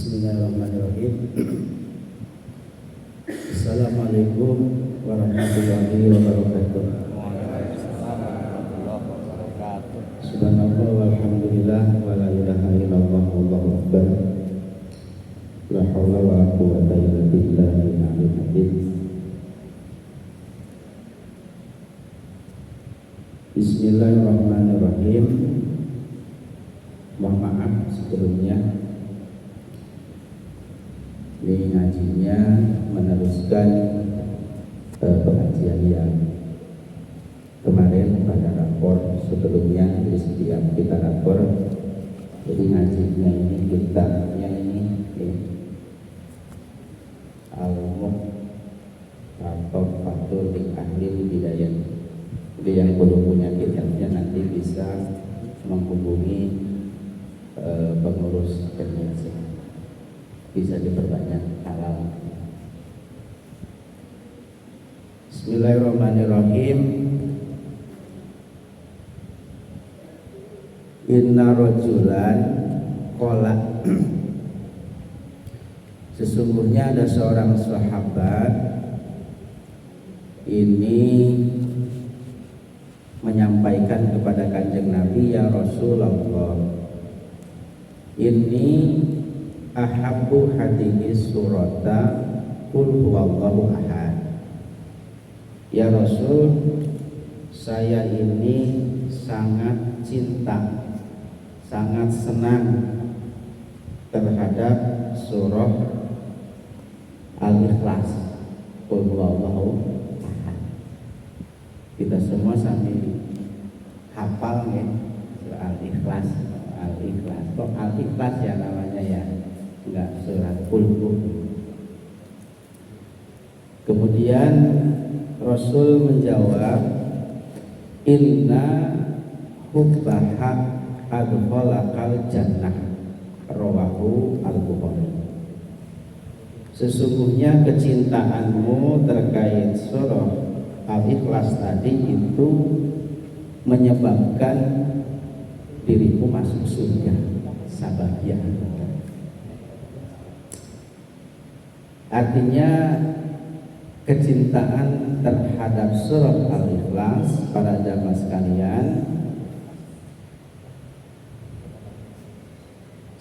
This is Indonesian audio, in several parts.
Bismillahirrahmanirrahim. Assalamualaikum warahmatullahi wabarakatuh. Subhanallah walhamdulillah wa la ilaha illallah wallahu akbar. La haula wa la quwwata illa billahil aliyyil azim. Bismillahirrahmanirrahim. Mohon maaf sebelumnya, ini ngajinya meneruskan pengajian yang kemarin pada rapor sebelumnya. Jadi setiap kita rapor, jadi ngajinya ini kitabnya ini Al-Muhtafatul Ahli Bidayah. Jadi yang belum punya kitabnya nanti bisa menghubungi pengurus organisasi, bisa diperbanyak halal. Bismillahirrahmanirrahim. Inna rajulan qala, sesungguhnya ada seorang sahabat ini menyampaikan kepada Kanjeng Nabi, ya Rasulullah, ini ahabbu hadhihi surata qul huwallahu ahad. Ya Rasul, saya ini sangat cinta, sangat senang terhadap surah Al-Ikhlas, qul huwallahu ahad. Kita semua sambil hafal ya surah Al-Ikhlas. Al-Ikhlas, kok Al-Ikhlas ya namanya ya, enggak surat Qul. Kemudian Rasul menjawab, inna hubbaha adkhalakal jannah, rawahu al-Bukhari. Sesungguhnya kecintaanmu terkait surah Al-Ikhlas tadi itu menyebabkan dirimu masuk surga. Sabarnya, artinya kecintaan terhadap surah Al-Ikhlas para jamaah sekalian,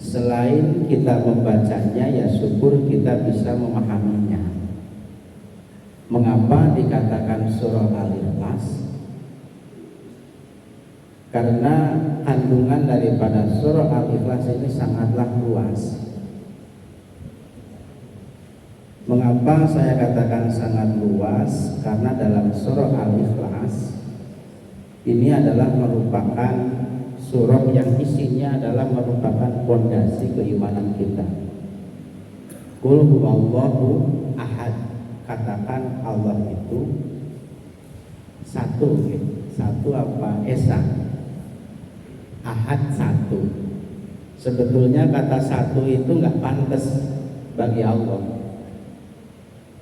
selain kita membacanya, ya syukur kita bisa memahaminya. Mengapa dikatakan surah Al-Ikhlas? Karena kandungan daripada surah Al-Ikhlas ini sangatlah luas. Mengapa saya katakan sangat luas? Karena dalam surah Al-Ikhlas ini adalah merupakan surah yang isinya adalah merupakan fondasi keimanan kita. Qul huwallahu ahad, katakan Allah itu satu. Satu apa? Esa. Ahad, satu. Sebetulnya kata satu itu nggak pantas bagi Allah,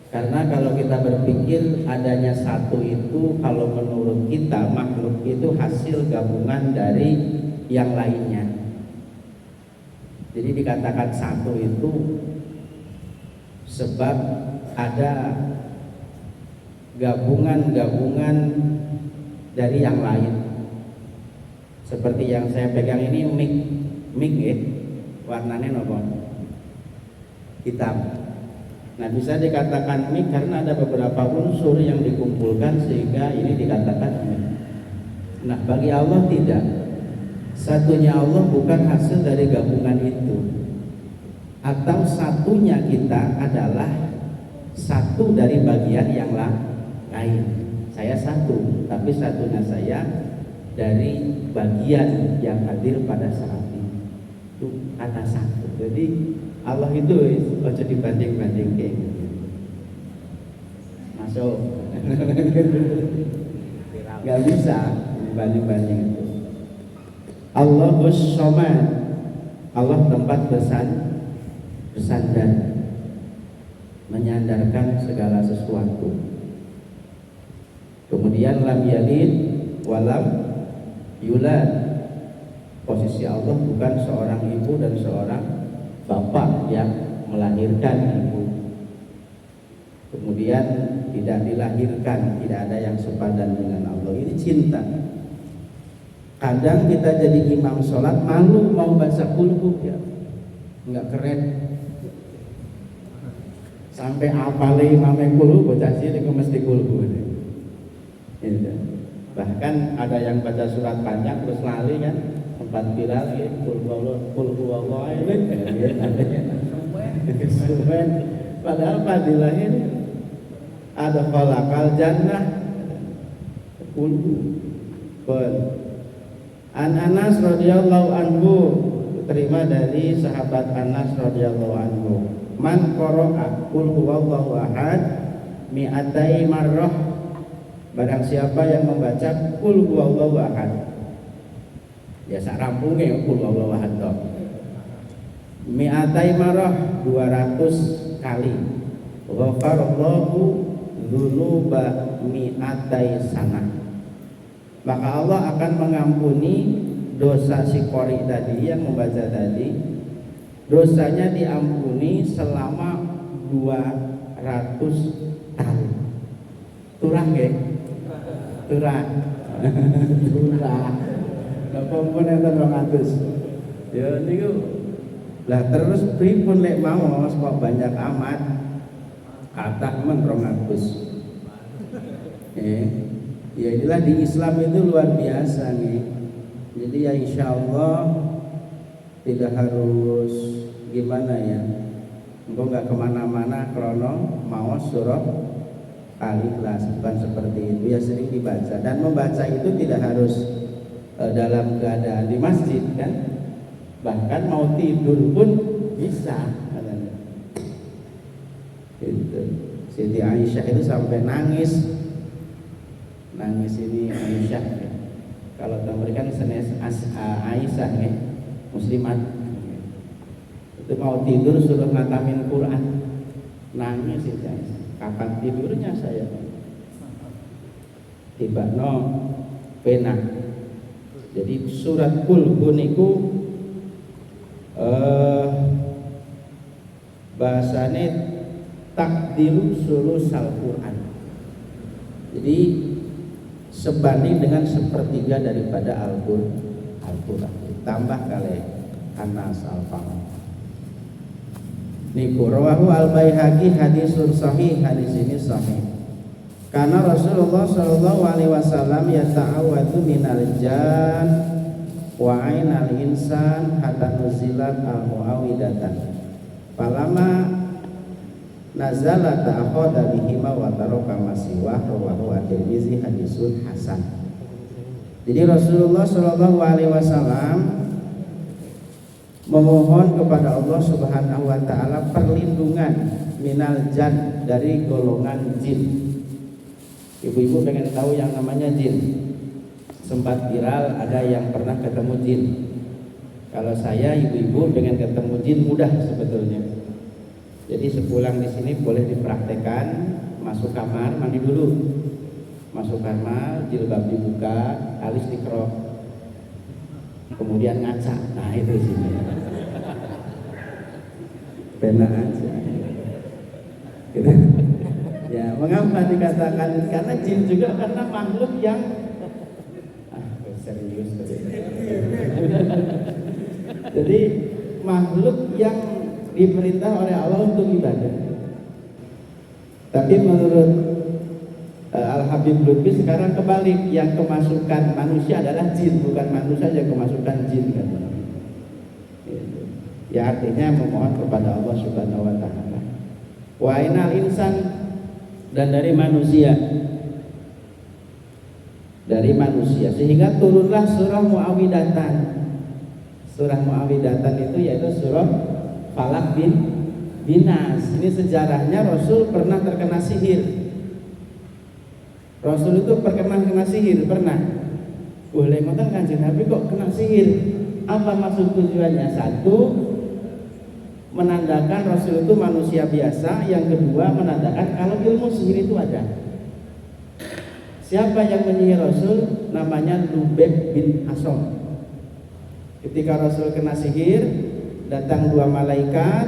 karena kalau kita berpikir adanya satu itu, kalau menurut kita makhluk itu hasil gabungan dari yang lainnya. Jadi dikatakan satu itu sebab ada gabungan-gabungan dari yang lain. Seperti yang saya pegang ini mic ya, warnanya apa? Hitam. Nah, bisa dikatakan mic karena ada beberapa unsur yang dikumpulkan sehingga ini dikatakan mic. Nah, bagi Allah tidak. Satunya Allah bukan hasil dari gabungan itu. Atau satunya kita adalah satu dari bagian yang lain. Saya satu, tapi satunya saya dari bagian yang hadir pada saat ini. Itu kata satu. Jadi Allah itu ojo dibanding-banding kayak gitu. Masuk. Gak bisa dibanding-banding itu. Allahus Somad, Allah tempat bersandar, menyandarkan segala sesuatu. Kemudian lam yalid walam yulad, posisi Allah bukan seorang ibu dan seorang bapak yang melahirkan ibu, kemudian tidak dilahirkan, tidak ada yang sepadan dengan Allah. Ini cinta. Kadang kita jadi imam sholat malu mau baca kulhu, ya nggak keren. Sampai apale imamnya kulhu, bocah cilik mesti kulhu. Gitu. Bahkan ada yang baca surat panjang terus lali kan, tempat viral ya, kulhu Allah padahal padilahnya ada khalaqal jannah kulhu. An Anas radhiyallahu anhu, terima dari sahabat Anas radhiyallahu anhu, man qara'a qul huwallahu ahad mi'atai marrah, barang siapa yang membaca qul huwallahu ahad, ya sak rampunge qul huwallahu ahad to, mi'atai marrah 200 kali, ghafarallahu dzunuba mi'atai sanah, maka Allah akan mengampuni dosa si qori tadi yang membaca tadi, dosanya diampuni selama 200 tahun. Turah nggih? Turah. Turah. Napa enten 200. Ya niku. Lah terus pripun lek mau kok banyak amat? Kathah men 200. Ya inilah di Islam itu luar biasa nih. Jadi ya insya Allah tidak harus gimana ya, engkau nggak kemana-mana krono mau surah Al-Ikhlas, bukan seperti itu. Ya sering dibaca, dan membaca itu tidak harus dalam keadaan di masjid kan, bahkan mau tidur pun bisa. Gitu. Siti Aisyah itu sampai nangis ini Aisyah ya. Kalau mereka senes Aisyah ya, muslimat itu mau tidur suruh ngatamin Quran, nangis sih Aisyah. Kapan tidurnya saya? Tiba no pena. Jadi surat Qul niku bahasane takdiru sulusal Quran. Jadi sebanding dengan sepertiga daripada Al-Quran, tambah kali Anas al-Faham. Niku rawahu al-Baihaqi hadisun sahih, hadis ini sahih. Karena Rasulullah sallallahu alaihi wasallam yata'awwadzu minal jan wa ainal insan hatta nuzilat al-muawwidatan. Falama nazala ta'khadha bihima wa taraka masiwah, rawahu at-Tirmizi hadisun hasan. Jadi Rasulullah sallallahu alaihi wasallam memohon kepada Allah Subhanahu wa taala perlindungan minal jan, dari golongan jin. Ibu-ibu pengen tahu yang namanya jin? Sempat viral ada yang pernah ketemu jin. Kalau saya ibu-ibu pengen ketemu jin mudah sebetulnya. Jadi sepulang di sini boleh dipraktekkan, masuk kamar mandi dulu, masuk kamar jilbab dibuka, alis dikerok, kemudian ngaca. Nah itu sini. Benar aja. Gitu. Ya, mengapa dikatakan? Karena jin juga karena makhluk yang serius. Jadi makhluk yang diperintah oleh Allah untuk ibadah. Tapi menurut Al-Habib Lutfi sekarang kebalik, yang kemasukan manusia adalah jin, bukan manusia yang kemasukan jin kan. Ya artinya memohon kepada Allah Subhanahu wa taala. Wa ainal insan, dan dari manusia. Dari manusia, sehingga turunlah surah Muawwidatan. Surah Muawwidatan itu yaitu surah Falaq bin Nas. Ini sejarahnya Rasul pernah terkena sihir. Rasul itu pernah kena sihir, pernah. Boleh ngoten Kanjeng Nabi kok kena sihir. Apa maksud tujuannya? Satu, menandakan Rasul itu manusia biasa. Yang kedua, menandakan kalau ilmu sihir itu ada. Siapa yang menyihir Rasul? Namanya Lubeb bin Asom. Ketika Rasul kena sihir, datang dua malaikat,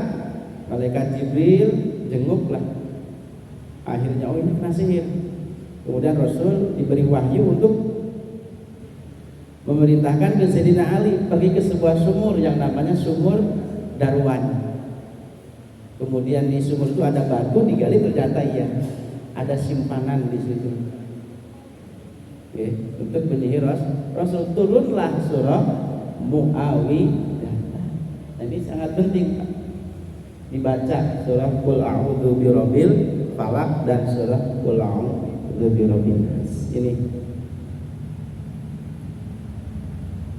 malaikat Jibril jenguklah. Akhirnya oh ini kena sihir. Kemudian Rasul diberi wahyu untuk memerintahkan ke Sayyidina Ali pergi ke sebuah sumur yang namanya sumur Darwan. Kemudian di sumur itu ada batu, digali ternyata iya ada simpanan di situ. Oke, untuk penyihir Rasul turunlah surah Muawwidah. Nah, ini sangat penting Pak. Dibaca surah Qul a'udzu birabbil falaq dan surah Qul a'udzu birabbin nas. Ini.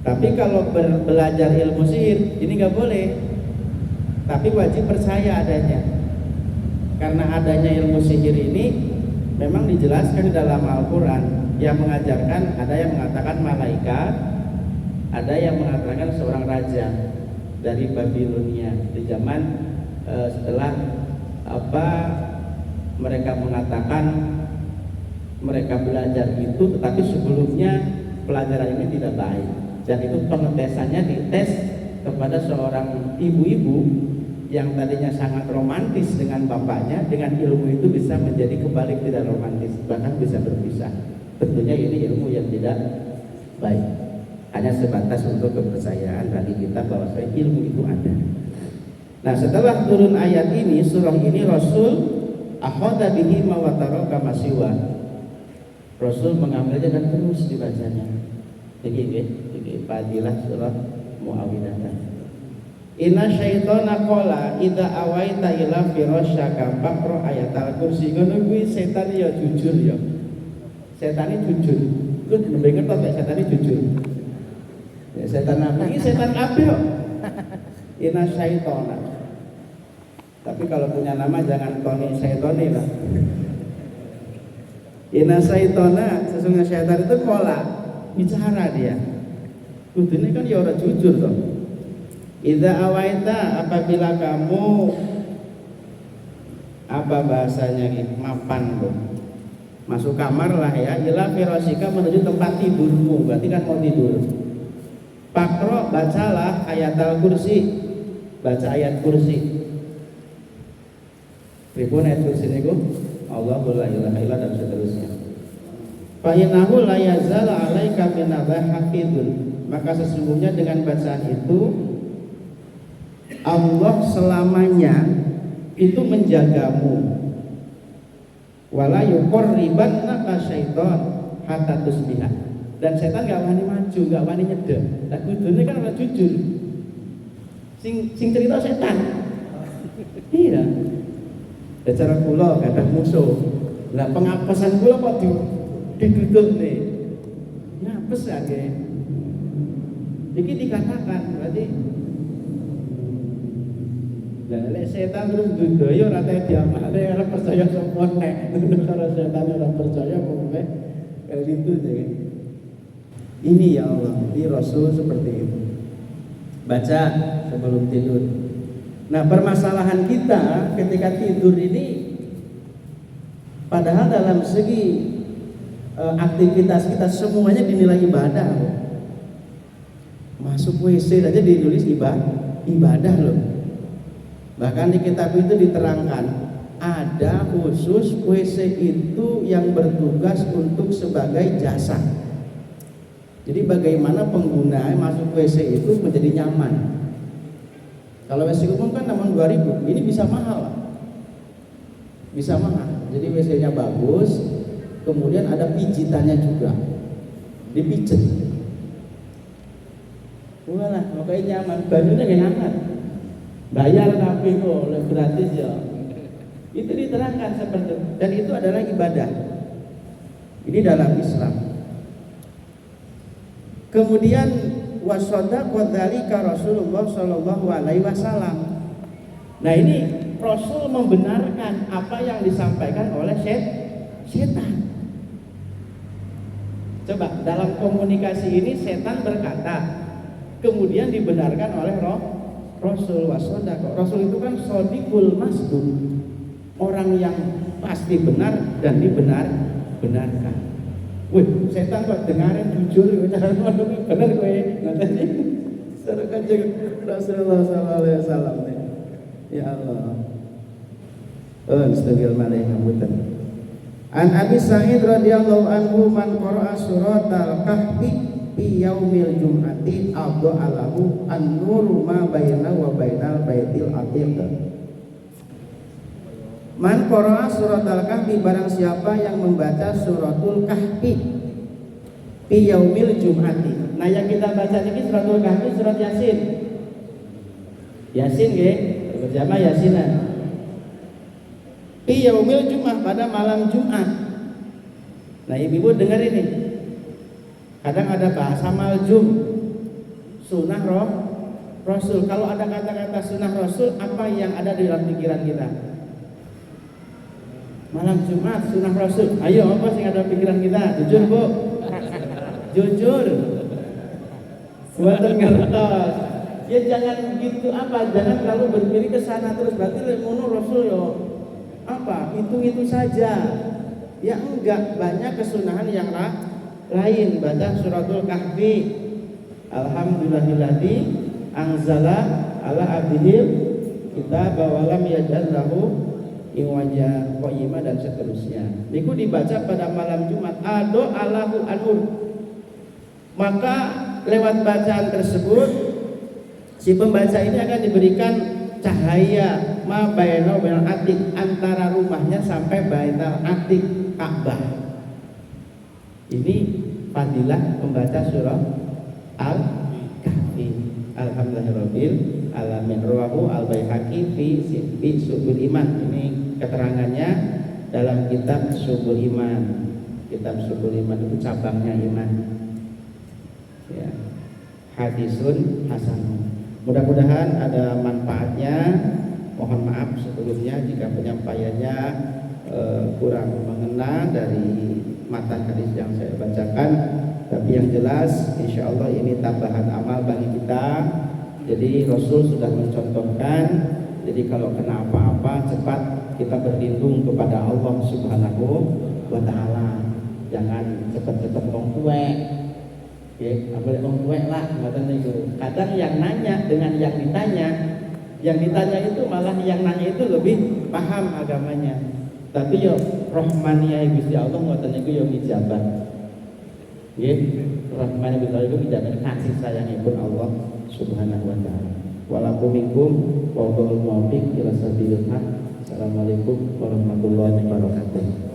Tapi kalau belajar ilmu sihir ini nggak boleh. Tapi wajib percaya adanya. Karena adanya ilmu sihir ini memang dijelaskan di dalam Al-Qur'an. Yang mengajarkan ada yang mengatakan malaikat, ada yang mengatakan seorang raja dari Babilonia di zaman setelah mereka mengatakan mereka belajar itu, tetapi sebelumnya pelajaran ini tidak baik dan itu pengetesannya dites kepada seorang ibu-ibu yang tadinya sangat romantis dengan bapaknya, dengan ilmu itu bisa menjadi kebalik tidak romantis, bahkan bisa berpisah. Tentunya ini ilmu yang tidak baik, hanya sebatas untuk kepercayaan bagi kita bahwa ilmu itu ada. Nah, setelah turun ayat ini, surah ini, Rasul akhadha bihi ma wa taraka masiwa. Rasul mengambilnya dan terus dibacanya. Jadi fadilah surah Muawwidah. Inna syaitana qala idza awaita ila firasyaka faqra ayatal kursi. Ngono kuwi setan ya jujur ya. Setan ini jujur. Ku nembe ngerti setan ini jujur. Ya setan apa? Ini setan kabeh kok. Inna syaitana. Tapi kalau punya nama jangan Tony Syaitoni lah. Inna syaitana, sesungguhnya syaitan itu qala, bicara dia. Kudune kan ya ora jujur toh. Idza awaita, apabila kamu apa bahasanya ini mapan loh, masuk kamar lah ya, ila firasika menuju tempat tidurmu, berarti kan mau tidur. Pakro bacalah ayat al-kursi, baca ayat kursi. Pripun ayat kursi niku? Allahu la ilaha illa dan seterusnya. Fa innahu la yazal 'alaika min hafidun. Maka sesungguhnya dengan bacaan itu Allah selamanya itu menjagamu. Wala yuqarribannaka syaitan hatta tusbiha. Dan setan gak wani maju, gak wani nyedek. Lah kudune kan ora jujur. Sing cerita setan. Iya. Cara kula gadah musuh. Lah pengapesan kula kok didudukne. Ngapes ae. Iki dikatakan berarti lah lek setan terus dudoyo ora teh diamale ora percaya sapa nek. Kalau setan ora percaya pokoke kayak gitu deh. Ini ya Allah, di Rasul seperti itu. Baca sebelum tidur. Nah, permasalahan kita ketika tidur ini padahal dalam segi aktivitas kita semuanya dinilai ibadah. Masuk WC saja ditulis ibadah loh. Bahkan di kitab itu diterangkan ada khusus WC itu yang bertugas untuk sebagai jasa. Jadi bagaimana pengguna masuk WC itu menjadi nyaman. Kalau WC umum kan namun 2.000, ini bisa mahal. Bisa mahal. Jadi WC-nya bagus, kemudian ada pijitannya juga. Dipijet. Walah, pokoknya nyaman, bajunya gak nyaman. Bayar tapi kok gratis ya. Itu diterangkan seperti itu. Dan itu adalah ibadah. Ini dalam Islam. Kemudian wasadaqa dzalika Rasulullah sallallahu alaihi wasallam. Nah, ini Rasul membenarkan apa yang disampaikan oleh setan. Coba dalam komunikasi ini setan berkata, kemudian dibenarkan oleh Rasul wasadaqa. Rasul itu kan shadiqul masduq. Orang yang pasti benar dan dibenarkan. Wih, setan kok dengarin jujur, bener kowe, ngoten iki. Sareng Kanjeng Rasulullah sallallahu alaihi wasallam. Ya Allah. Astagfirullahaladzim ngapunten. An Abi Sa'id radhiyallahu anhu man qara'a suratal kahfi fi yaumil jum'ati adha'alahu an-nuru ma baina wa bainal baitil atiq. Man qara'a suratal kahfi, barang siapa yang membaca suratul kahfi fi yaumil jum'ati. Nah yang kita baca ini suratul kahfi surat Yasin. Yasin nggih, bersama Yasinan. Fi yaumil Jum'ah, pada malam Jumat. Nah ibu-ibu dengar ini. Kadang ada bahasa maljum, sunnah Rasul. Kalau ada kata-kata sunnah Rasul, apa yang ada di dalam pikiran kita? Malam Jumat, sunnah Rasul. Ayo, apa sih yang ada di pikiran kita? Jujur bu, jujur. Buatan ngertos. Ya jangan gitu apa, jangan terlalu berpikir ke sana terus. Berarti mono Rasul yo. Apa itu saja ya, enggak, banyak kesunahan yang lain. Baca suratul kahfi, alhamdulillahilladzi anzala ala abdihil kitab wa lam yaj'al lahu iwaja qayyima dan seterusnya. Niku dibaca pada malam Jumat. Ado alahu anur, maka lewat bacaan tersebut si pembaca ini akan diberikan cahaya ma baina wal atik, antara rumahnya sampai baitul atik Ka'bah. Ini fadilah membaca surah Al-Kahfi. Alhamdulillahirabbil alamin. Rawahu Al-Baihaqi fi Subul Iman. Ini keterangannya dalam kitab Subul Iman. Kitab Subul Iman itu cabangnya iman. Ya. Hadisun hasanun. Mudah-mudahan ada manfaatnya. Mohon maaf sebelumnya jika penyampaiannya kurang mengena dari matan hadis yang saya bacakan. Tapi yang jelas insya Allah ini tambahan amal bagi kita. Jadi Rasul sudah mencontohkan. Jadi kalau kena apa-apa cepat kita berlindung kepada Allah Subhanahu wa Ta'ala. Jangan cepat-cepat wong tuwek. Ya, boleh wong tuwek lah, ngoten niku. Kadang yang nanya dengan yang ditanya itu malah yang nanya itu lebih paham agamanya. Tapi yo rahmaniyah Gusti Allah ngoten niku yo ijabat. Nggih, rahmaniyah Gusti Allah iku ijabat kasih sayangipun Allah Subhanahu wa Ta'ala. Walakum minkum wa qul muwaffiq ila sabilillah. Assalamualaikum warahmatullahi wabarakatuh.